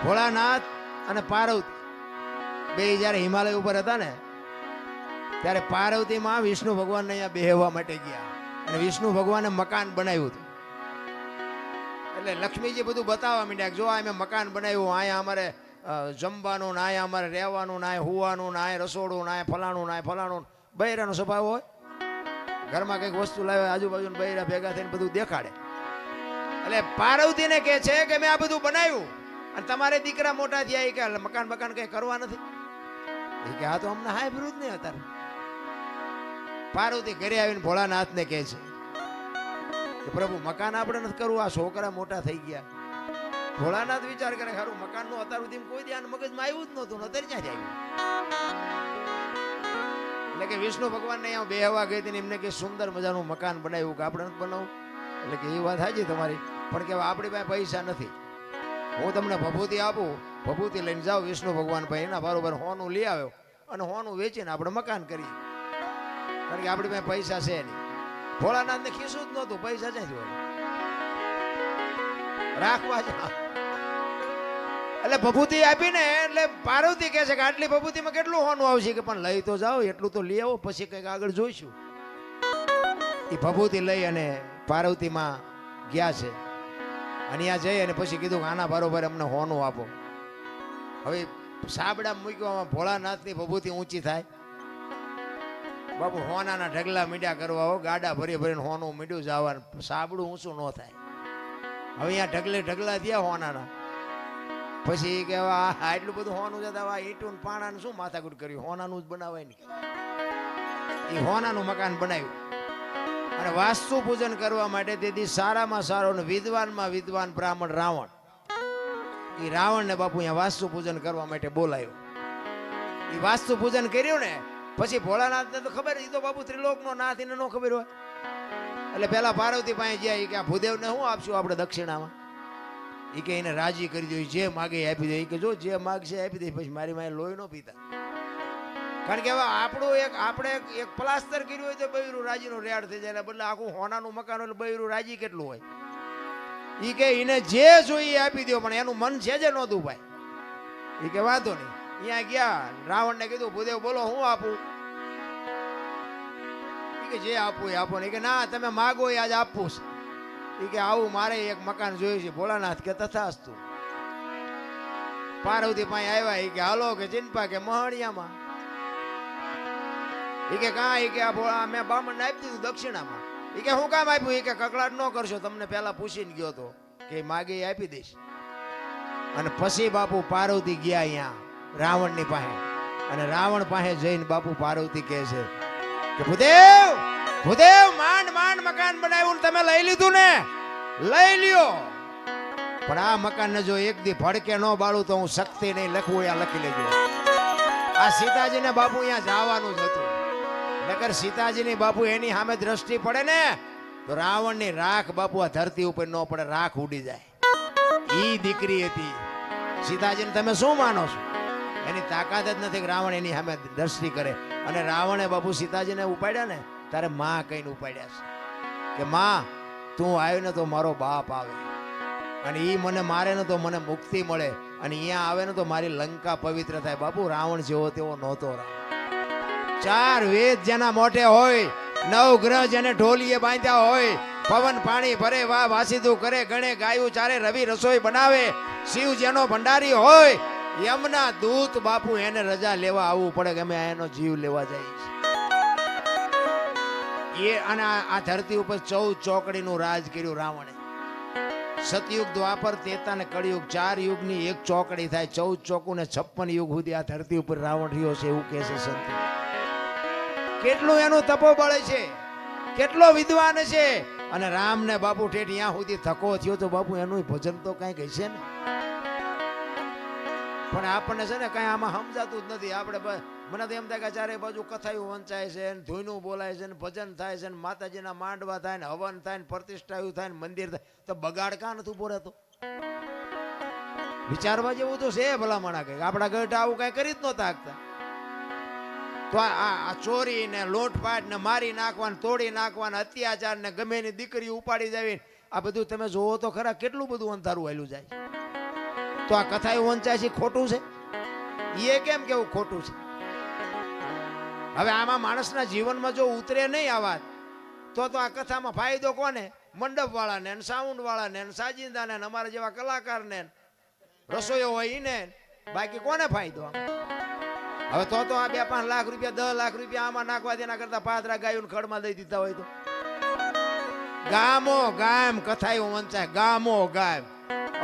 ભોળાનાથ અને પાર્વતી બે જ્યારે હિમાલય ઉપર હતા ને ત્યારે પાર્વતી માં વિષ્ણુ ભગવાનને અહીંયા બેહવા માટે ગયા અને વિષ્ણુ ભગવાને મકાન બનાવ્યું હતું. એટલે લક્ષ્મીજી બધું બતાવવા માંડ્યા જો આ મેં મકાન બનાવ્યું, અહીંયા અમારે જમવાનું ને અહીંયા અમારે રહેવાનું ને અહીંયા હુવાનું ને અહીંયા રસોડું ને અહીંયા ફલાણું ને અહીંયા ફલાણું. બૈરાનો સ્વભાવ હોય, ઘરમાં કંઈક વસ્તુ લાવે આજુબાજુ બૈરા ભેગા થઈને બધું દેખાડે. એટલે પાર્વતીને કહે છે કે મેં આ બધું બનાવ્યું અને તમારે દીકરા મોટા થયા કે મકાન બકાન કઈ કરવા નથી. એ કે આ તો અમને હાય વિરુદ્ધ નહીં અત્યારે. પાર્વતી ઘરે આવીને ભોળાનાથને કહે છે કે પ્રભુ મકાન આપણે નથી કરવું, આ છોકરા મોટા થઈ ગયા. ભોળાનાથ વિચાર કરે ખરું મકાનનું અત્યાર સુધી કોઈ ધ્યાન મગજમાં આવ્યું જ નહોતું, અત્યારે ક્યાં આવ્યું. એટલે કે વિષ્ણુ ભગવાનને અહીંયા બેહવા ગઈ હતી ને એમને કે સુંદર મજાનું મકાન બનાવ્યું કે આપણે નથી બનાવું. એટલે કે એ વાત સાચી તમારી, પણ કે આપણી પાસે પૈસા નથી. હું તમને ભભૂતિ આપું, ભભૂતિ લઈને જાઓ વિષ્ણુ ભગવાન ભાઈ એના બરોબર હોનું લઈ આવ્યો અને હોનું વેચીને આપણે મકાન કરીએ, કારણ કે આપણી પાસે પૈસા છે નહીં. ભોળાનાથને ખીસું જ નહોતું, પૈસા ક્યાંથી હોય રાખવા જ. એટલે ભભૂતિ આપીને એટલે પાર્વતી કહે છે કે આટલી ભભૂતિમાં કેટલું હોનું આવશે કે પણ લઈ તો જાઓ, એટલું તો લઈ આવો પછી કંઈક આગળ જોઈશું. એ ભભૂતિ લઈ અને પાર્વતીમાં ગયા છે અને ત્યાં જઈ અને પછી કીધું કે આના બરોબર અમને હોનું આપો. હવે સાબડા મૂક્યો, ભોળાનાથની ભભૂતિ ઊંચી થાય. બાપુ હોનાના ઢગલા મીડ્યા કરવા હો, ગાડા ભરી ભરીને હોનું મીડ્યું જવાનું, સાબડું ઊંચું ન થાય. હવે અહીંયા ઢગલે ઢગલા થયા હોનાના. પછી કે એટલું બધું હોનું જતા ઈંટું પાણાનું શું માથાકૂટ કર્યું, હોનાનું જ બનાવાય નહીં. એ હોનાનું મકાન બનાવ્યું અને વાસ્તુ પૂજન કરવા માટે તેથી સારામાં સારો ને વિદ્વાનમાં વિદ્વાન બ્રાહ્મણ રાવણ, એ રાવણને બાપુ અહીંયા વાસ્તુ પૂજન કરવા માટે બોલાયો. એ વાસ્તુ પૂજન કર્યું ને પછી ભોળાનાથને તો ખબર, એ તો બાપુ ત્રિલોકનો નાથ, એને ન ખબર હોય. એટલે પેલા પાર્વતી પાસે ગયા કે આ ભૂદેવને શું આપશું આપણે દક્ષિણામાં. એ કે એને રાજી કરી દો, જે માગે આપી દે. એ કે જો જે માગશે આપી દે, પછી મારી માએ લોહી ન પીતા. કારણ કે હવે આપણું આપણે એક પ્લાસ્ટર કર્યું હોય તો બૈરું રાજીનું રેડ થઈ જાય, બદલે આખું હોનાનું મકાન એટલે બૈરું રાજી કેટલું હોય. એ કે એને જે જોઈએ આપી દો, પણ એનું મન છે જે નહોતું ભાઈ. એ કે વાંધો નહીં. અહીંયા ગયા, રાવણને કીધું ભૂદેવ બોલો હું આપું. એ કે જે આપવું એ આપો ને. કે ના તમે માગો એ આજ આપવું છે. એ કે આવું મારે એક મકાન જોયું છે. ભોળાનાથ કે તથાસ્તુ. પાર્વતી પાસે આવ્યા. એ કે હાલો કે ચિંપા કે મહણિયામાં. એ કે કાં. એ કે આ મેં બામણને આપી દીધું દક્ષિણામાં. એ કે હું કામ આપ્યું. એ કે કકળાટ ન કરશો, તમને પેલા પૂછીને ગયો તો કે માગે એ આપી દઈશ. અને પછી બાપુ પાર્વતી ગયા અહીંયા રાવણની પાસે અને રાવણ પાસે જઈને બાપુ પાર્વતી કહે છે કે ભૂદેવ ભૂદેવ માંડ માંડ મકાન બનાવ્યું, તમે લઈ લીધું ને, લઈ લ્યો, પણ આ મકાન ને જો એક દી ભડકે ન બાળું તો હું શક્તિ નહીં લખવું, અહીંયા લખી લેજો. આ સીતાજીને બાપુ અહીંયા જવાનું જ હતું, નકર સીતાજીની બાપુ એની સામે દ્રષ્ટિ પડે ને તો રાવણની રાખ બાપુ આ ધરતી ઉપર ન પડે, રાખ ઉડી જાય. ઈ દીકરી હતી સીતાજીને. તમે શું માનો છો? એની તાકાત જ નથી કે રાવણ એની સામે દ્રષ્ટિ કરે. અને રાવણે બાપુ સીતાજીને ઉપાડ્યા ને તારે માં કહીને ઉપાડ્યા છે કે માં તું આવ્યો ને તો મારો બાપ આવે, અને ઈ મને મારે ને તો મને મુક્તિ મળે, અને અહીંયા આવે ને તો મારી લંકા પવિત્ર થાય. બાપુ રાવણ જેવો તેવો નહોતો. ચાર વેદ જેના મોઢે હોય, નવ ગ્રહ જેને ઢોલીએ બાંધ્યા હોય, પવન પાણી ભરે વાહ વાસીદું કરે, ગણે ગાયું ચારે રવિ રસોઈ બનાવે, શિવ જેનો ભંડારી હોય, યમના દૂત બાપુ એને રજા લેવા આવવું પડે કે અમે એનો જીવ લેવા જઈએ છીએ. એ અને આ ધરતી ઉપર 14 ચોકડીનું રાજ કર્યું રાવણે. સતયુગ, દ્વાપર, ત્રેતા ને કળિયુગ, 4 યુગની એક ચોકડી થાય. 14 ચોકું ને 56 યુગ સુધી આ ધરતી ઉપર રાવણ રહ્યો છે, એવું કહે છે સંતો. કેટલું એનું તપોબળ છે, કેટલો વિદ્વાન છે. અને રામને બાપુ ઠેઠ ત્યાં સુધી થકો થયો તો બાપુ એનું ભજન તો કઈક હશે ને. પણ આપણને છે ને કઈ આમાં સમજાતું જ નથી. આપણે મને તો એમ થાય કે ચારે બાજુ કથાયું વંચાય છે, ધૂનું બોલાય છે, ભજન થાય છે, માતાજીના માંડવા થાય ને, હવન થાય ને, પ્રતિષ્ઠાયું થાય ને, મંદિર થાય, તો બગાડ કાં નથી ઉભો રહેતો? વિચારવા જેવું તો છે ભલામણા. કઈક આપણા ગઢ આવું કઈ કરી જ નહોતા શકતા. તો આ ચોરી ને લૂંટફાટ ને મારી નાખવા ને તોડી નાખવા ને અત્યાચાર ને ગમે એની દીકરી ઉપાડી જાવી, આ બધું તમે જોવો તો ખરા કેટલું બધું અંધારું હાલ્યું જાય. તો આ કથા એવું વંચાય છે ખોટું છે? એ કેમ કેવું ખોટું છે? હવે આમાં માણસના જીવનમાં જો ઉતરે નહીં આ વાત, તો આ કથામાં ફાયદો કોને? મંડપ વાળાને, સાઉન્ડ વાળાને, સાજિંદાને, અમારા જેવા કલાકારને, રસોઈયો હોય ને, બાકી કોને ફાયદો? હવે તો આ 2-5 લાખ રૂપિયા 10 લાખ રૂપિયા આમાં નાખવા દેના કરતા પાદરા ગાયું ખડમાં દઈ દીધા હોય તો. ગામો ગામ કથા એવું વંચાય, ગામો ગામ.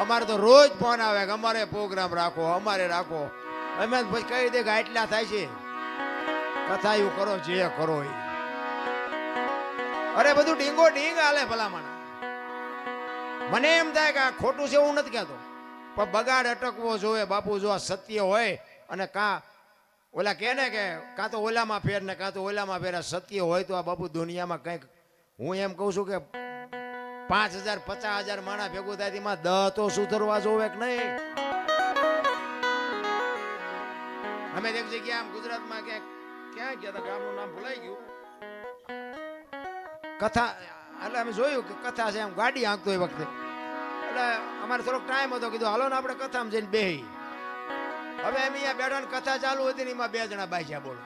અમારે તો રોજ ફોન આવે કે અમારે પ્રોગ્રામ રાખો, અમારે રાખો. અમે પછી કહી દે કે આટલા થાય છે, કથા એવું કરો જે કરો એ. અરે બધું ડીંગો ડીંગ હાલે ભલામણ. મને એમ થાય કે આ ખોટું છે હું નથી કહેતો, પણ બગાડ અટકવો જોવે બાપુ. જો આ સત્ય હોય અને ઓલા કે ને કે કાં તો ઓલામાં ફેર ને કાં તો ઓલામાં ફેર, સત્ય હોય તો આ બાપુ દુનિયામાં કંઈક, હું એમ કહું છું કે 5,000 50,000 માણા ભેગું થાય તેમાં 10 તો સુધરવા જોવે કે નહીં. અમે એક જગ્યા આમ ગુજરાતમાં ક્યાં ગયા હતા, ગામનું નામ ભૂલાઈ ગયું, કથા એટલે અમે જોયું કે કથા છે, એમ ગાડી હાંકતો એ વખતે. એટલે અમારે થોડોક ટાઈમ હતો, કીધું હાલો ને આપણે કથામાં જઈને બેહી. હવે એમ અહીંયા બેઠા ને કથા ચાલુ હતી ને એમાં 2 જણા બાજ્યા. બોલો,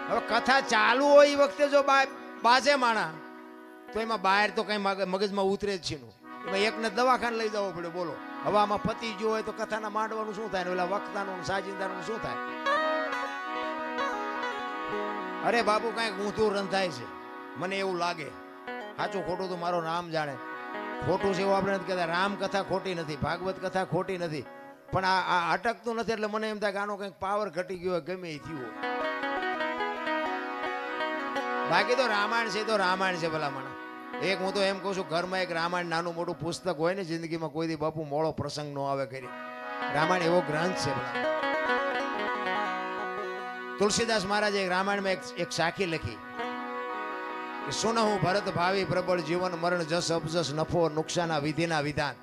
હવે કથા ચાલુ હોય એ વખતે જો બાજે માણા તો એમાં બહાર તો કઈ મગજમાં ઉતરે જ છે. એમાં એકને દવાખાને લઈ જવો પડે. બોલો, હવે આમાં પતિ જો હોય તો કથાના માંડવાનું શું થાય, ઓલા વક્તાનું સાજિંદાનું શું થાય? અરે બાપુ કઈક ઊંધું રંધાય છે, મને એવું લાગે. સાચું ખોટું તો મારો નામ જાણે. ખોટું છે એવું આપણે નથી કહેતા. રામ કથા ખોટી નથી, ભાગવત કથા ખોટી નથી, પણ આ અટકતું નથી. એટલે મને એમ થાય કે આનો કંઈક પાવર ઘટી ગયો, ગમે એ થયું. બાકી તો રામાયણ છે તો રામાયણ છે ભલામણ. એક હું તો એમ કહું છું, ઘરમાં એક રામાયણ નાનું મોટું પુસ્તક હોય ને, જિંદગીમાં કોઈ દી બાપુ મોળો પ્રસંગ નો આવે કરી. રામાયણ એવો ગ્રંથ છે ભલા. તુલસીદાસ મહારાજે રામાયણમાં એક સાખી લખી કે સુનહું ભરત ભાવી પ્રબળ જીવન મરણ જસ અપજસ નફો નુકસાના વિધિના વિધાન.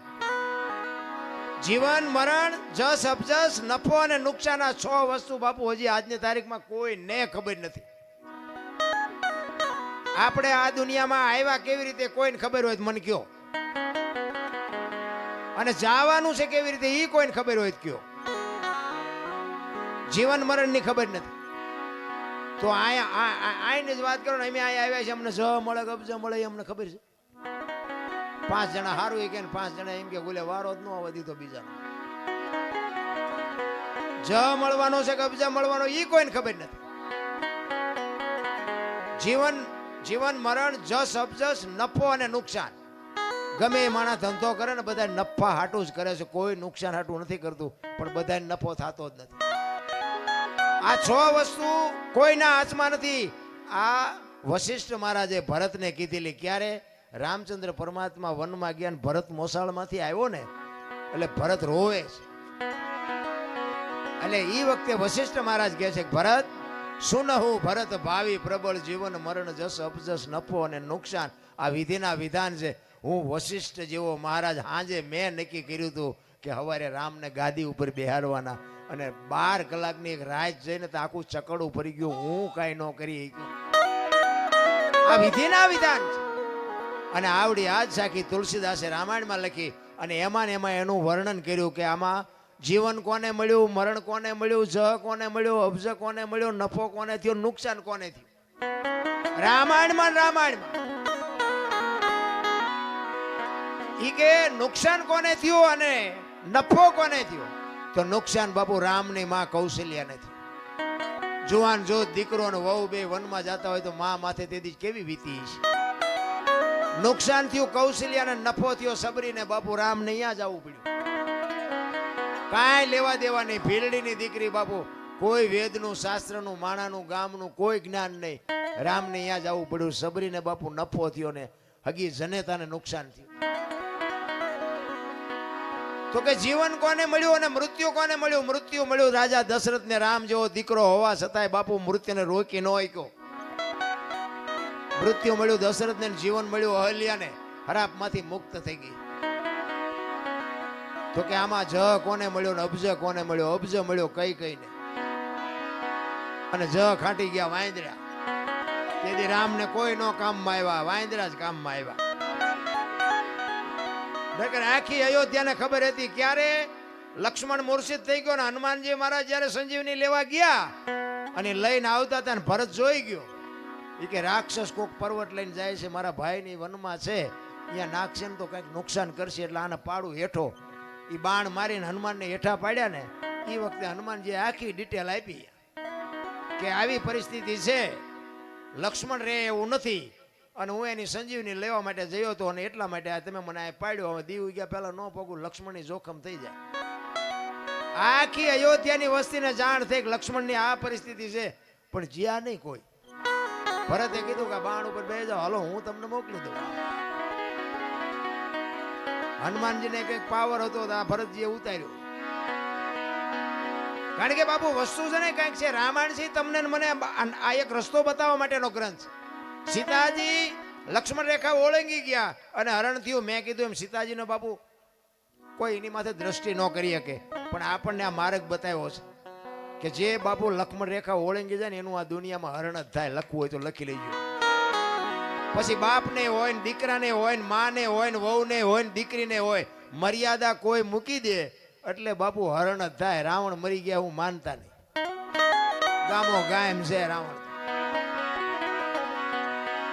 જીવન મરણ જસ અપજસ નફો અને નુકસાન, 6 વસ્તુ બાપુ હજી આજની તારીખમાં કોઈને ખબર નથી. આપણે આ દુનિયામાં આવ્યા કેવી રીતે કોઈને ખબર હોય મને કયો, અને જવાનું છે કેવી રીતે એ કોઈને ખબર હોય કયો. જીવન મરણ ની ખબર નથી. તો આઈને જ વાત કરો ને, અમે અહીંયા આવ્યા છે, અમને જ મળે કબજ મળે એ અમને ખબર છે. 5 જણા સારું એ કે 5 જણા એમ કે બોલે વારો જ ન આવવા દીધો બીજાનો. જ મળવાનો છે કબજા મળવાનો એ કોઈને ખબર નથી. જીવન મરણ જસ અપજસ નફો અને નુકસાન. ગમે એ માણસ ધંધો કરે ને બધા નફા હાટું જ કરે છે, કોઈ નુકસાન હાટું નથી કરતું, પણ બધા નફો થતો જ નથી. આ 6 વસ્તુ કોઈના હાથમાં નથી. આ વશિષ્ઠ મહારાજે ભરતને કીધેલી. ક્યારે? રામચંદ્ર પરમાત્મા વનમાં ગયા, ભરત મોસાળમાંથી આવ્યો ને, એટલે ભરત રોવે છે. એટલે એ વખતે વશિષ્ઠ મહારાજ કહે છે, ભરત સુનહું ભરત ભાવી પ્રબળ જીવન મરણ જસ અપજસ નફો અને નુકસાન, આ વિધિના વિધાન છે. હું વશિષ્ઠ જેવો મહારાજ હાજે મેં નક્કી કર્યું હતું કે હવારે રામને ગાદી ઉપર બેહાડવાના, અને 12 કલાકની એક રાત જઈને તો આખું ચકડું ભરી ગયું. હું કઈ ન કરી. આ વિધિના વિધાન છે. અને આવડી આજ સાખી તુલસીદાસે રામાયણમાં લખી, અને એમાં એનું વર્ણન કર્યું કે આમાં જીવન કોને મળ્યું, મરણ કોને મળ્યું, જ કોને મળ્યું, અબજ કોને મળ્યો, નફો કોને થયો, નુકસાન કોને થયું. રામાયણમાં ઈ કે નુકસાન કોને થયું અને નફો કોને થયો. તો નુકસાન બાપુ રામની માં કૌશલ્યાને થયું. જુવાન જો દીકરો ને વહુ બે વનમાં જતા હોય તો માં માથે તેથી કેવી વીતી છે. નુકસાન થયું કૌશલ્યાને, નફો થયો સબરીને. બાપુ રામ ને અહીંયા જવું પડ્યું. કાંઈ લેવા દેવા નહીં. ભીલડીની દીકરી બાપુ, કોઈ વેદનું શાસ્ત્રનું માણાનું ગામનું કોઈ જ્ઞાન નહીં. રામને અહીંયા જવું પડ્યું. સબરીને બાપુ નફો થયો ને હગી જનેતાને નુકસાન થયું. તો કે જીવન કોને મળ્યું અને મૃત્યુ કોને મળ્યું? મૃત્યુ મળ્યું રાજા દશરથ ને. રામ જેવો દીકરો હોવા છતાંય બાપુ મૃત્યુને રોકી ન શક્યો. મૃત્યુ મળ્યું દશરથ ને, જીવન મળ્યું અહલ્યાને. હરાપમાંથી મુક્ત થઈ ગઈ. તો કે આમાં જ કોને મળ્યો ને અબજ કોને મળ્યો? અબજ મળ્યો કઈ ને, અને જ ખાટી ગયા વાંદરા. તેથી રામને કોઈ નો કામમાં આવ્યા, વાંદરા જ કામમાં આવ્યા. આખી અયોધ્યાને ખબર હતી. ક્યારે? લક્ષ્મણ મૂર્છિત થઈ ગયો ને હનુમાનજી મહારાજ જ્યારે સંજીવની લેવા ગયા અને લઈને આવતા હતા ને ભરત જોઈ ગયો. એ કે રાક્ષસ કોક પર્વત લઈને જાય છે, મારા ભાઈની વનમાં છે, અહીંયા નાખશે ને તો કંઈક નુકસાન કરશે, એટલે આને પાડું હેઠો. એ બાણ મારીને હનુમાનને હેઠા પાડ્યા ને એ વખતે હનુમાનજીએ આખી ડિટેલ આપી કે આવી પરિસ્થિતિ છે, લક્ષ્મણ રે એવું નથી, અને હું એની સંજીવની લેવા માટે જયો હતો અને એટલા માટે આ તમે મને આ પાડ્યો. હવે દીવ ગયા પહેલા ન પગું, લક્ષ્મણની જોખમ થઈ જાય. આખી અયોધ્યાની વસ્તીને જાણ થઈ કે લક્ષ્મણની આ પરિસ્થિતિ છે, પણ જ્યાં નહીં કોઈ. ભરતે કીધું કે બાણ ઉપર બેસી જાઓ, હાલો હું તમને મોકલી દઉં. હનુમાનજીને કઈક પાવર હતો તો આ ભરતજીએ ઉતાર્યો. કારણ કે બાપુ વસ્તુ છે ને કઈક છે. રામાયણ છે તમને મને આ એક રસ્તો બતાવવા માટેનો ગ્રંથ. સીતાજી લક્ષ્મણ રેખા ઓળંગી ગયા અને હરણ થયું. મેં કીધું એમ સીતાજીનો બાપુ કોઈ એની માથે દ્રષ્ટિ ન કરી શકે, પણ આપણને આ માર્ગ બતાવ્યો છે કે જે બાપુ લક્ષ્મણ રેખા ઓળંગી જાય ને એનું આ દુનિયામાં હરણ જ થાય. લખવું હોય તો લખી લેજો. પછી બાપને હોય ને દીકરાને હોય ને માને હોય ને વહુને હોય ને દીકરીને હોય, મર્યાદા કોઈ મૂકી દે એટલે બાપુ હરણ જ થાય. રાવણ મરી ગયા હું માનતા નહીં, ગામો ગાયમ છે રાવણ,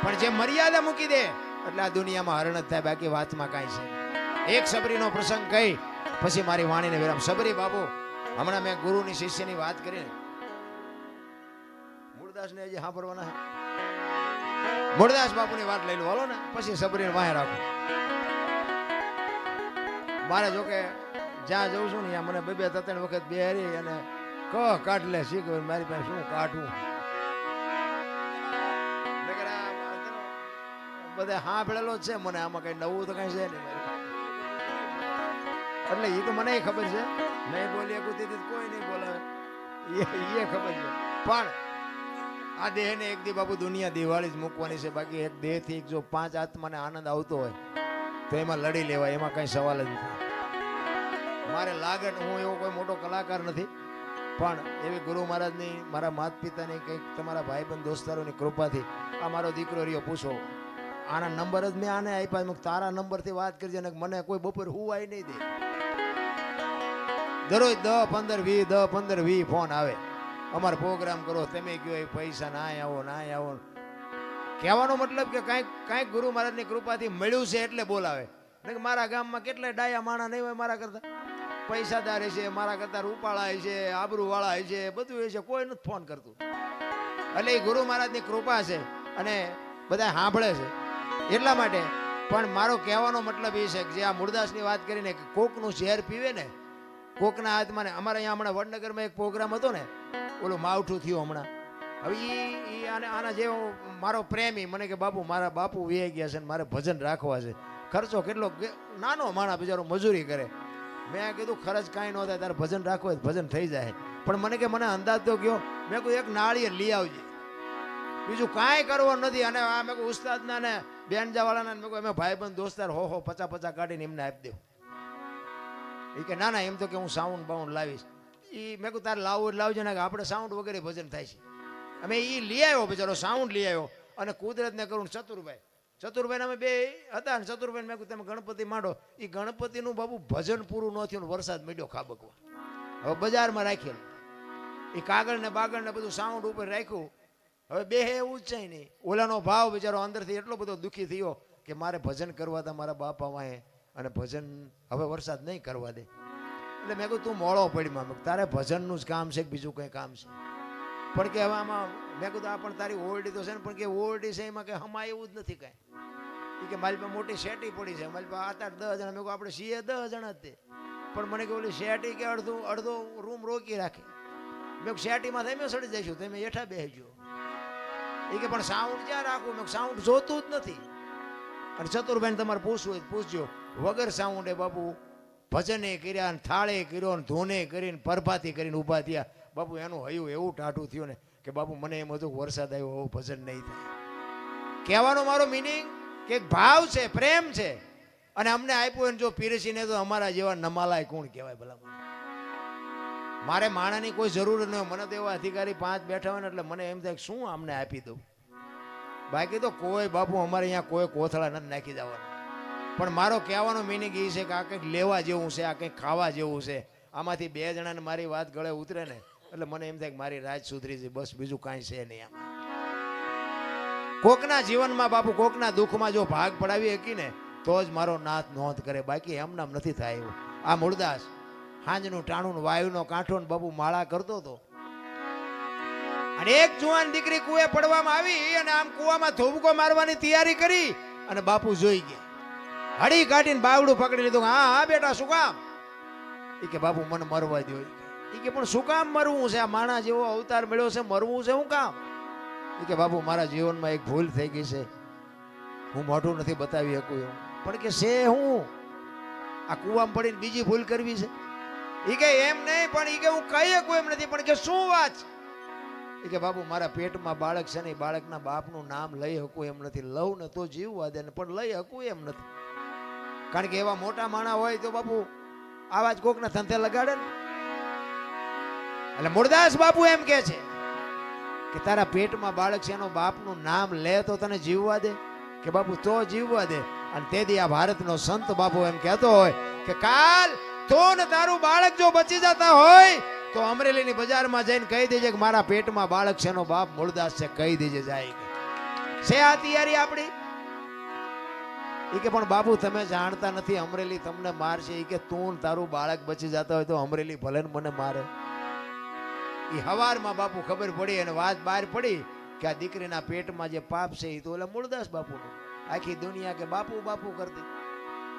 પણ જે મર્યાદા મૂકી દે એટલે આ દુનિયામાં હરણ જ થાય, બાકી વાતમાં કાંઈ છે. એક સબરીનો પ્રસંગ કહી પછી મારી વાણીને વિરામ. સબરી બાપુ હમણાં મેં ગુરુની શિષ્યની વાત કરી, મૂળદાસને હજી સાંભળવાના છે. મૂળદાસ બાપુની વાત લઈ લો હાલો ને, પછી સબરીને વાહે રાખો. મારે જોકે જ્યાં જઉં છું ને ત્યાં મને બે ત્રણ વખત બેહારી અને કાઢ લે શીખ, મારી પાસે શું કાઢવું. બધા સાંભળેલો જ છે મને, આમાં કઈ નવું તો કઈ છે નહીં. એટલે એ તો મને ખબર છે, નહીં બોલી કોઈ નહીં બોલાવે એ ખબર છે. પણ આ દેહ ને એક દી બાપુ દુનિયા દિવાળી જ મૂકવાની છે. બાકી એક દેહ થી જો 5 આત્માને આનંદ આવતો હોય તો એમાં લડી લેવાય, એમાં કઈ સવાલ જ નથી. મારે લાગે હું એવો કોઈ મોટો કલાકાર નથી, પણ એવી ગુરુ મહારાજની, મારા માતા પિતાની, કંઈક તમારા ભાઈબંધ દોસ્તારોની કૃપાથી આ મારો દીકરો રહ્યો. પૂછો આના નંબર જ મેં આને આપ્યા. તારા નંબરથી વાત કરજે ને મને કોઈ બપોર હુવાય નહીં દે. દરરોજ 10-15-20 ફોન આવે, અમારે પ્રોગ્રામ કરો, તમે કયો એ પૈસા ના આવો ના આવો. કહેવાનો મતલબ કે કાંઈક ગુરુ મહારાજની કૃપાથી મળ્યું છે એટલે બોલાવે. મારા ગામમાં કેટલાય ડાયા માણા નહીં હોય મારા કરતા, પૈસાદાર છે, મારા કરતા રૂપાળા છે, આબરૂવાળા છે, બધું એ છે, કોઈ નથી ફોન કરતું. એટલે એ ગુરુ મહારાજની કૃપા છે અને બધા સાંભળે છે એટલા માટે. પણ મારો કહેવાનો મતલબ એ છે કે જે આ મૂળદાસની વાત કરીને કે કોકનું ઝેર પીવે ને કોકના હાથમાં ને. અમારે અહીંયા હમણાં વડનગરમાં એક પ્રોગ્રામ હતો ને, ઓલું માવઠું થયું હમણાં. હવે એ આના જેવો મારો પ્રેમી મને કે બાપુ મારા બાપુ વી ગયા છે ને મારે ભજન રાખવા છે. ખર્ચો કેટલો, નાનો માણા બિચારો મજૂરી કરે. મેં કીધું ખર્ચ કાંઈ ન થાય, તારે ભજન રાખવો હોય ભજન થઈ જાય. પણ મને કે મને અંદાજ તો ગયો, મેં કહ્યું એક નાળિયેર લઈ આવજે, બીજું કાંઈ કરવાનું નથી. અને આ મેં કહું ઉસ્તાદના ને બેનજાવાળાના મેં કહું અમે ભાઈબંધ દોસ્તાર 50 કાઢીને એમને આપી દઉં. એ કે ના એમ તો કે હું સાઉન્ડ બાઉન્ડ લાવીશ. એ મેં કહું તારે લાવવું લાવજો ને, આપણે સાઉન્ડ વગેરે ભજન થાય છે. અમે એ લઈ આવ્યો બિચારો, સાઉન્ડ લઈ આવ્યો. અને કુદરતને કરું ચતુરભાઈ અમે બે હતા ને, ચતુરભાઈ મેં કહું તમે ગણપતિ માંડો. એ ગણપતિનું બાબુ ભજન પૂરું ન થયું, વરસાદ માંડ્યો ખાબકવા. હવે બજારમાં રાખેલું એ કાગળ ને બાગળ ને બધું સાઉન્ડ ઉપર રાખ્યું. હવે બે એવું જ છે નહીં. ઓલાનો ભાવ બિચારો અંદરથી એટલો બધો દુઃખી થયો કે મારે ભજન કરવા હતા મારા બાપા વાંહે, અને ભજન હવે વરસાદ નહીં કરવા દે. એટલે મેં કહ્યું તું મોળો પડીમાં, તારે ભજનનું જ કામ છે કે બીજું કંઈ કામ છે? પણ કે હવે આમાં મેં કીધું આ પણ તારી ઓરડી તો છે ને, પણ કે ઓરડી છે એમાં કે હમા એવું જ નથી કાંઈ. એ કે મારી પાસે મોટી શેટી પડી છે, મારી પાસે 8-10 જણા. મેં કહું આપણે છીએ 10 જણા જ તે, પણ મને કે ઓલી શેટી કે અડધો રૂમ રોકી રાખે. મેં શેટીમાં તમે સડી જઈશું, તમે હેઠા બેસજો. એ કે પણ સાઉન્ડ ક્યાં રાખવું? મેં સાઉન્ડ જોતું જ નથી. અને ચતુરભાઈ તમારે પૂછવું હોય પૂછજો, વગર સાઉન્ડે બાપુ ભજને કર્યા, થાળે કર્યો, ધૂને કરીને પરભાતી કરીને ઊભા થયા. બાપુ એનું હયું એવું ટાઢું થયું ને કે બાપુ મને એમ હતું વરસાદ આવ્યો એવું ભજન નહીં થાય. કહેવાનો મારો મિનિંગ કે ભાવ છે, પ્રેમ છે, અને અમને આપ્યું એને જો પીરસીને તો અમારા જેવા નમાલાય કોણ કહેવાય ભલા? મારે માણાની કોઈ જરૂર ન હોય. મને તો એવા અધિકારી 5 બેઠા હોય ને એટલે મને એમ થાય શું અમને આપી દઉં. બાકી તો કોઈ બાપુ અમારે અહીંયા કોઈ કોથળા નથી નાખી જવાના. પણ મારો કહેવાનો મિનિંગ એ છે કે આ કંઈક લેવા જેવું છે, આ કંઈક ખાવા જેવું છે. આમાંથી 2 જણાને મારી વાત ગળે ઉતરે ને એટલે મને એમ થાય કે મારી રાજ સુધરી છે, બસ બીજું કાંઈ છે નહીં આમાં. કોકના જીવનમાં બાપુ કોકના દુઃખમાં જો ભાગ પડાવી શકી ને તો જ મારો નાથ નોંધ કરે, બાકી એમનામ નથી થાય એવું. આ મૂળદાસ હાંજનું ટાણું વાયુનો કાંઠો ને બાપુ માળા કરતો હતો અને એક જુવાન દીકરી કુએ પડવામાં આવી અને આમ કુવામાં ધોબકો મારવાની તૈયારી કરી અને બાપુ જોઈ ગયા. હડી કાઢીને બાવડું પકડી લીધું. હા હા બેટા શું કામ? એ કે બાપુ મને મરવા દો. એ કે પણ શું કામ મરવું છે? આ માણસ જેવો અવતાર મળ્યો છે, મરવું છે શું કામ? એ કે બાપુ મારા જીવનમાં એક ભૂલ થઈ ગઈ છે, હું મોઢું નથી બતાવી શકું એવું. પણ કે છે હું આ કુવામાં પડીને બીજી ભૂલ કરવી છે? એ કે એમ નહીં, પણ એ કે હું કહી શકું એમ નથી, પણ કે શું વાત? એ કે બાપુ મારા પેટમાં બાળક છે ને, બાળકના બાપનું નામ લઈ શકું એમ નથી. લઉં ને તો જીવવા દે ને, પણ લઈ શકું એમ નથી. કારણ કે એવા મોટા માણા હોય તો બાપુ આવા જ કોકના ધંધે લગાડે ને. એટલે મૂળદાસ બાપુ એમ કે છે કે તારા પેટમાં બાળક છે, એનો બાપનું નામ લે તો તને જીવવા દે? કે બાપુ તો જીવવા દે. અને તેથી આ ભારતનો સંત બાપુ એમ કહેતો હોય કે કાલ તો ને તારું બાળક જો બચી જતા હોય તો અમરેલીની બજારમાં જઈને કહી દેજે કે મારા પેટમાં બાળક છે, એનો બાપ મૂળદાસ છે, કહી દેજે જાય છે. આ તૈયારી આપણી? એ કે પણ બાપુ તમે જાણતા નથી, અમરેલી તમને મારશે. એ કે તું તારું બાળક બચી જતા હોય તો અમરેલી ભલે ને મને મારે. એ હવારમાં બાપુ ખબર પડી અને વાત બહાર પડી કે આ દીકરીના પેટમાં જે પાપ છે એ તો ઓલા મૂળદાસ બાપુનું. આખી દુનિયા કે બાપુ બાપુ કરતી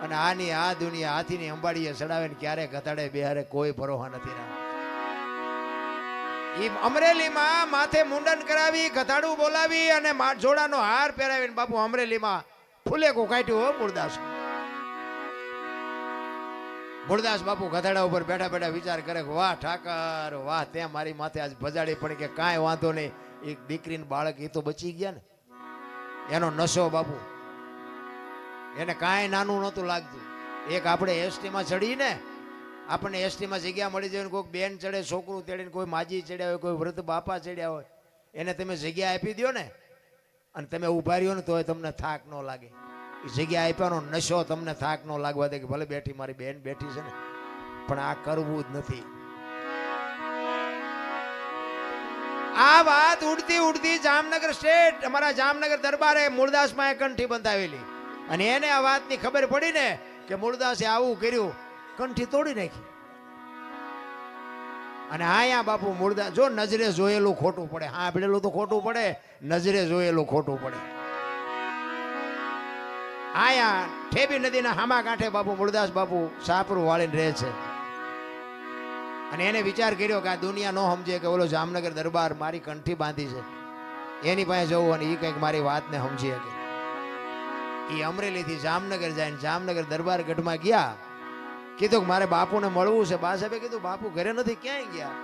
અને આની આ દુનિયા હાથીની અંબાડીએ ચડાવે ને ક્યારે ગધાડે બેહારે કોઈ ભરોહા નથી રાખતો. એ અમરેલીમાં માથે મુંડન કરાવી, ગધાડું બોલાવી અને જોડાનો હાર પહેરાવીને બાપુ અમરેલીમાં ફૂલેકું કાઢ્યું. હો મૂળદાસ. મૂળદાસ બાપુ ગધાડા ઉપર બેઠા બેઠા વિચાર કરે કે વાહ ઠાકર વાહ, તે મારી માથે આજ ભજાડી પડી કે કાંઈ વાંધો નહીં, એક દીકરીને બાળક એ તો બચી ગયા ને. એનો નશો બાપુ એને કાંઈ નાનું નહોતું લાગતું. એક આપણે એસટીમાં ચડીને આપણને એસટીમાં જગ્યા મળી જાય, કોઈ બેન ચડે, છોકરું ચડીને કોઈ માજી ચડ્યા હોય, કોઈ વૃદ્ધ બાપા ચડ્યા હોય, એને તમે જગ્યા આપી દો ને અને તમે ઉભા રહ્યો ને તોય તમને થાક ન લાગે. એ જગ્યા આપ્યાનો નશો તમને થાક ન લાગવા દે કે ભલે બેઠી મારી બેન બેઠી છે ને, પણ આ કરવું જ નથી. આ વાત ઉડતી ઉડતી જામનગર સ્ટેટ, અમારા જામનગર દરબારે મૂળદાસમાં કંઠી બંધાવેલી અને એને આ વાતની ખબર પડી ને કે મૂળદાસે આવું કર્યું, કંઠી તોડી નાખી. અને આયા બાપુ મૂળદાસ જો નજરે જોયેલું ખોટું પડે, સાંભળેલું તો ખોટું પડે, નજરે જોયેલું ખોટું પડે. આયા ઠેબી નદીના હામા કાંઠે બાપુ મૂળદાસ બાપુ સાપરું વાળીને રહે છે અને એને વિચાર કર્યો કે આ દુનિયા નો સમજે કે ઓલો જામનગર દરબાર મારી કંઠી બાંધી છે, એની પાસે જવું અને એ કંઈક મારી વાતને સમજી શકે. એ અમરેલીથી જામનગર જાય, જામનગર દરબાર ગઢમાં ગયા. કીધું કે મારે બાપુને મળવું છે. બા સાહેબે કીધું બાપુ ઘરે નથી, ક્યાંય ગયા?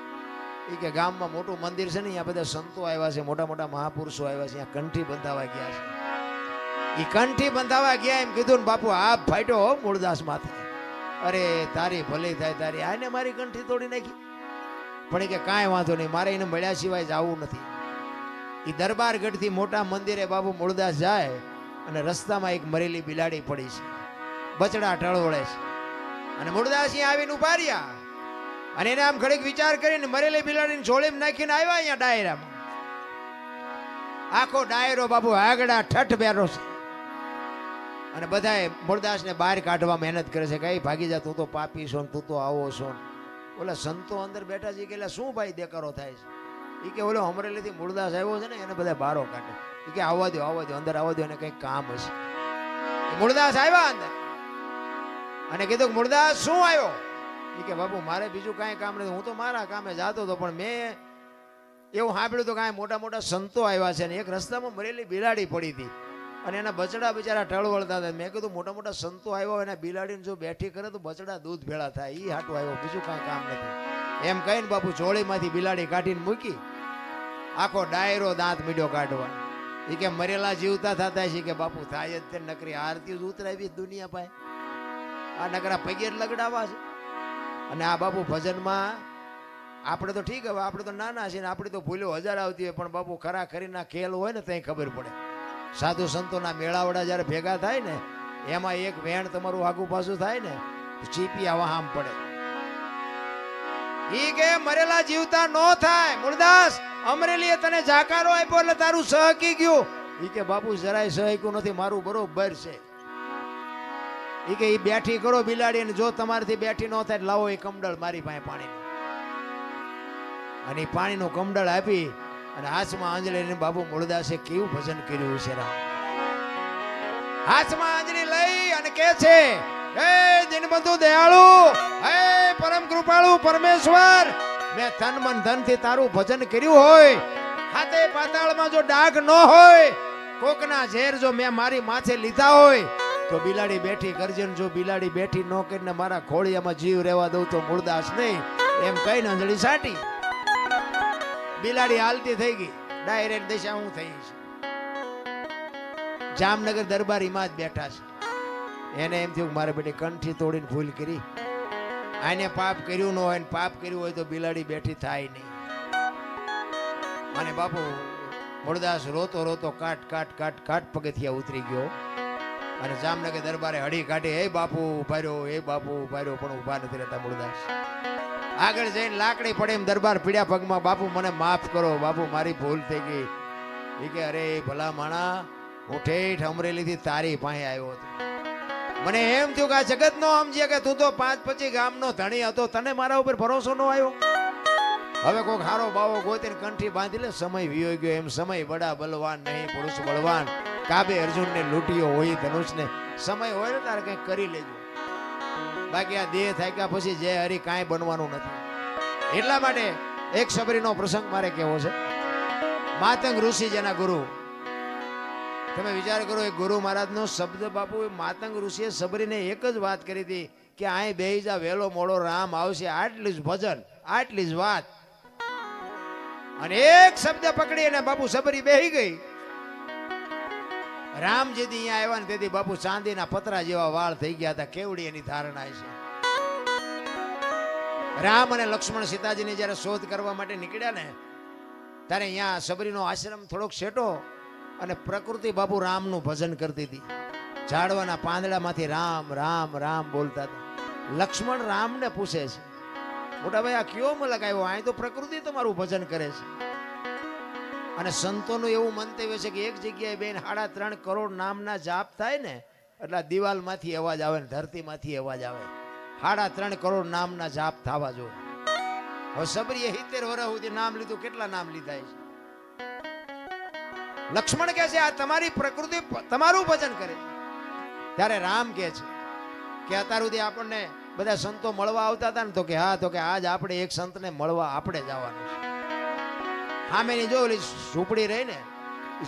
એ કે ગામમાં મોટું મંદિર છે ને, અહીંયા બધા સંતો આવ્યા છે, મોટા મોટા મહાપુરુષો આવ્યા છે, અહીંયા કંઠી બંધાવા ગયા છે. એ કંઠી બંધાવા ગયા એમ કીધું ને બાપુ આપ ફાટ્યો મૂળદાસ માથે. અરે તારી ભલે થાય તારી, આને મારી કંઠી તોડી નાખી. પણ એ કે કાંઈ વાંધો નહીં, મારે એને મળ્યા સિવાય જવું નથી. એ દરબાર ગઢથી મોટા મંદિરે બાપુ મૂળદાસ જાય અને રસ્તામાં એક મરેલી બિલાડી પડી છે, બચડા ટળવળે છે. અને મૂળદાસ અહીંયા આવીને ઉભા રહ્યા અને એને આમ ઘડીક વિચાર કરીને મરેલી બિલાડીને જોડીમાં નાખીને આવ્યા અહીંયા ડાયરામાં. આખો ડાયરો બાપુ આગડા ઠઠ બેરો છે અને બધાએ મૂળદાસને બહાર કાઢવા મહેનત કરે છે. કઈ ભાગી જા, તું તો પાપી છો ને, તું તો આવો છો ને. ઓલા સંતો અંદર બેઠા છે કે શું ભાઈ દેકારો થાય છે? એ કે ઓલો અમરેલીથી મૂળદાસ આવ્યો છે ને, એને બધા બારો કાઢે. એ કે આવવા દો અંદર આવવા દો, એને કંઈક કામ હશે. મૂળદાસ આવ્યા અંદર અને કીધું મૂળદાસ શું આવ્યો? એ કે બાપુ મારે બીજું કાંઈ કામ નથી, હું તો મારા કામે જાતો હતો, પણ મેં એવું સાંભળ્યું તો કાંઈ મોટા મોટા સંતો આવ્યા છે ને એક રસ્તામાં મરેલી બિલાડી પડી હતી અને એના બચડા બિચારા ટળવળતા હતા. મેં કીધું મોટા મોટા સંતો આવ્યા એના બિલાડીને જો બેઠી કરે તો બચડા દૂધ ભેળા થાય, એ હાટું આવ્યો, બીજું કાંઈ કામ નથી. એમ કહીને બાપુ જોડીમાંથી બિલાડી કાઢીને મૂકી. આખો ડાયરો દાંત મીડ્યો કાઢવા. એ કે મરેલા જીવતા થતા છે કે બાપુ થાય જ તે, નકરી આરતી જ ઉતરાવી દુનિયા પાસે, આ નકરા પગે લગડાવા છે. અને આ બાપુ ભજનમાં આપણે તો ઠીક, હવે આપણે તો નાના છીએ ને આપણી તો ભૂલો હજાર આવતી હોય, પણ બાપુ ખરા ખરીના ખેલ હોય ને ત્યાં ખબર પડે. સાધુ સંતોના મેળાવડા જ્યારે ભેગા થાય ને એમાં એક વેણ તમારું આગુ પાછું થાય ને ચીપિયા વહામ પડે. ઈ કે મરેલા જીવતા નો થાય. મૂળદાસ અમરેલીએ તને જાકારો આપ્યો એટલે તારું સહકી ગયું. ઈ કે બાપુ જરાય સહક્યું નથી, મારું બરોબર છે. ઈ કે ઈ બેઠી કરો બિલાડી, અને જો તમારાથી બેઠી ન થાય લાવો એ કમડળ મારી પાસે પાણી. અને પાણીનું કમડળ આપી અને હાથમાં આંજળી બાપુ મૂળદાસે કેવું ભજન કર્યું છે. હાથમાં આંજળી લઈ અને કે છે, હે દિનબંધુ દયાળુ, હે પરમ કૃપાળુ પરમેશ્વર, મેં તન મન ધન થી તારું ભજન કર્યું હોય, હાથે પાતાળમાં જો ડાઘ ન હોય, કોકના ઝેર જો મેં મારી માથે લીધા હોય તો બિલાડી બેઠી કરજે. જો બિલાડી બેઠી ન કરીને મારા ખોળિયામાં જીવ રહેવા દઉં તો મૂળદાસ નહીં એમ કહીને અંજળી સાટી. બિલાડી હાલતી થઈ ગઈ, ડાયરેક્ટ દિશા હું થઈ છે. જામનગર દરબારીમાં જ બેઠા છે. એને એમ થયું મારે બેટી કંઠી તોડીને ભૂલ કરી, આને પાપ કર્યું ન હોય, પાપ કર્યું હોય તો બિલાડી બેઠી થાય નહીં. અને બાપુ મૂળદાસ રોતો રોતો કાટ કાટ કાટ કાટ પગથિયા ઉતરી ગયો અને જામનગર દરબારે હડી કાઢી, હે બાપુ ઉભા રહ્યો, હે બાપુ ઉભા રહ્યો, પણ ઉભા નથી રહેતા. મૂળદાસ આગળ જઈને લાકડી પડે એમ દરબાર પીડ્યા પગમાં, બાપુ મને માફ કરો, બાપુ મારી ભૂલ થઈ ગઈ. એ કે અરે ભલા માણા, હું ઠેઠ અમરેલીથી તારી પાસે આવ્યો હતો. મને એમ થયું કે આ જગત નો સમજે કે તું તો 5-25 ગામનો ધણી હતો, તને મારા ઉપર ભરોસો ન આવ્યો. હવે કોઈક હારો બાવો ગોતીને કંઠી બાંધી લે, સમય વિયો ગયો. એમ સમય બડા બલવાન નહીં, પુરુષ બળવાન. કાબે અર્જુનને લૂંટ્યો હોય ધનુષને. સમય હોય ને તારે કંઈક કરી લેજો, બાકી આ દેહ થાક્યા પછી જય હરી કાંઈ બનવાનું નથી. એટલા માટે એક સબરીનો પ્રસંગ મારે કહેવો છે. માતંગ ઋષિ જેના ગુરુ, તમે વિચાર કરો, એ ગુરુ મહારાજનો શબ્દ બાપુ, માતંગ ઋષિએ સબરીને એક જ વાત કરી હતી કે અહીં બેહી જા, વહેલો મોડો રામ આવશે. આટલી જ ભજન, આટલી જ વાત. અને એક શબ્દ પકડી અને બાપુ સબરી બેહી ગઈ. રામ જેથી અહીંયા આવ્યા ને તેથી બાપુ ચાંદીના પતરા જેવા વાળ થઈ ગયા હતા. કેવડી એની ધારણા છે. રામ અને લક્ષ્મણ સીતાજીની જયારે શોધ કરવા માટે નીકળ્યા ને ત્યારે અહીંયા સબરીનો આશ્રમ થોડોક શેટો અને પ્રકૃતિ બાપુ રામનું ભજન કરતી હતી. ઝાડવાના પાંદડામાંથી રામ રામ રામ બોલતા હતા. લક્ષ્મણ રામને પૂછે છે, મોટા ભાઈ આ કયો મલક આવ્યો, અહીં તો પ્રકૃતિ તમારું ભજન કરે છે. અને સંતોનું એવું મંતવ્ય છે કે એક જગ્યાએ બેન 3.5 કરોડ નામના જાપ થાય ને એટલે દિવાલમાંથી અવાજ આવે ને ધરતીમાંથી અવાજ આવે. 3.5 કરોડ નામના જાપ થવા જોઈએ. હવે સબરીએ 70 વર્ષ સુધી નામ લીધું. કેટલા નામ લીધા છે? લક્ષ્મણ કહે છે આ તમારી પ્રકૃતિ તમારું ભજન કરે છે. ત્યારે રામ કહે છે કે અત્યાર સુધી આપણને બધા સંતો મળવા આવતા હતા ને, તો કે હા, તો કે આજ આપણે એક સંતને મળવા આપણે જવાનું છે. સામેની જો ઓલી ઝૂંપડી રહી ને,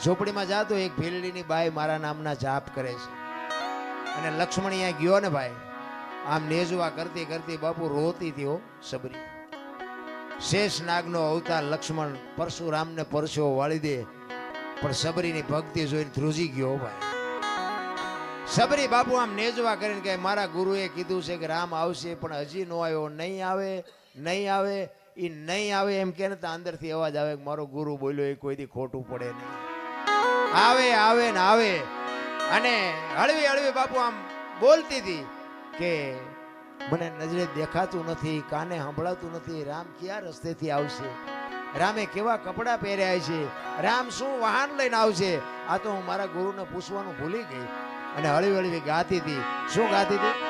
ઝૂંપડીમાં જાતો એક ભીલડીની બાઈ મારા નામના જાપ કરે છે. અને લક્ષ્મણ અહીંયા ગયો ને ભાઈ, આમ નેજવા કરતી કરતી બાપુ રોતી હતી. સબરી શેષ નાગનો અવતાર લક્ષ્મણ પરશુરામને પરસો વાળી દે, પણ સબરીની ભક્તિ જોઈને ધ્રુજી ગયો ભાઈ. સબરી બાપુ આમ નેજવા કરીને કે મારા ગુરુએ કીધું છે કે રામ આવશે, પણ હજી નો આવ્યો. નહીં આવે, નહીં આવે, એ નહીં આવે એમ કે ને તો અંદરથી અવાજ આવે કે મારો ગુરુ બોલ્યો એ કોઈથી ખોટું પડે નહીં. આવે આવે ને આવે. અને હળવી હળવી બાપુ આમ બોલતી હતી કે મને નજરે દેખાતું નથી, કાને સંભળાતું નથી, રામ ક્યાં રસ્તેથી આવશે, રામે કેવા કપડા પહેર્યા છે, રામ શું વાહન લઈને આવશે. આ તો હું મારા ગુરુને પૂછવાનું ભૂલી ગઈ. અને હળવી હળવી ગાતી હતી. શું ગાતી હતી?